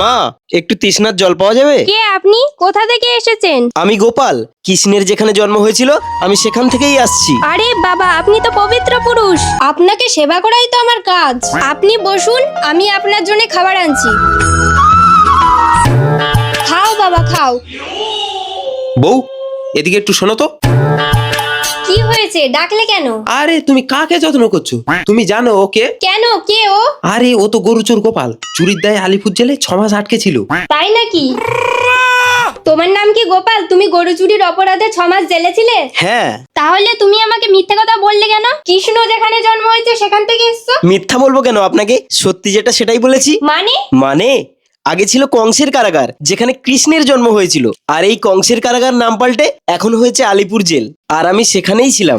মা, একটু তৃষ্ণার জল পাওয়া যাবে? কে আপনি? কোথা থেকে এসেছেন? আমি গোপাল, কৃষ্ণের যেখানে জন্ম হয়েছিল আমি সেখান থেকেই আসছি। আরে বাবা, আপনি তো পবিত্র পুরুষ, আপনাকে সেবা করাই তো আমার কাজ। আপনি বসুন, আমি আপনার জন্য খাবার আনছি। খাও বাবা, খাও। বউ, এদিকে একটু শোনো তো। কি হয়েছে, ডাকলে কেন? আরে তুমি কাকে যত্ন করছো? তুমি জানো ওকে? কেন, কে ও? আরে ও তো গরু চোর গোপাল, চুরির দায়ে আলিপুর জেলে 6 মাস আটকে ছিল। তাই নাকি? তোমার নাম কি গোপাল? তুমি গরু চুরির অপরাধে 6 মাস জেলে ছিলে? হ্যাঁ। তাহলে তুমি আমাকে মিথ্যে কথা বললে কেন? কৃষ্ণ যেখানে জন্ম হয়েছে সেখান থেকে এসছো। মিথ্যা বলবো কেন আপনাকে? সত্যি যেটা সেটাই বলেছি। মানে আগে ছিল কংসের কারাগার, যেখানে কৃষ্ণের জন্ম হয়েছিল। আর এই কংসের কারাগার নাম পাল্টে এখন হয়েছে আলিপুর জেল, আর আমি সেখানেই ছিলাম।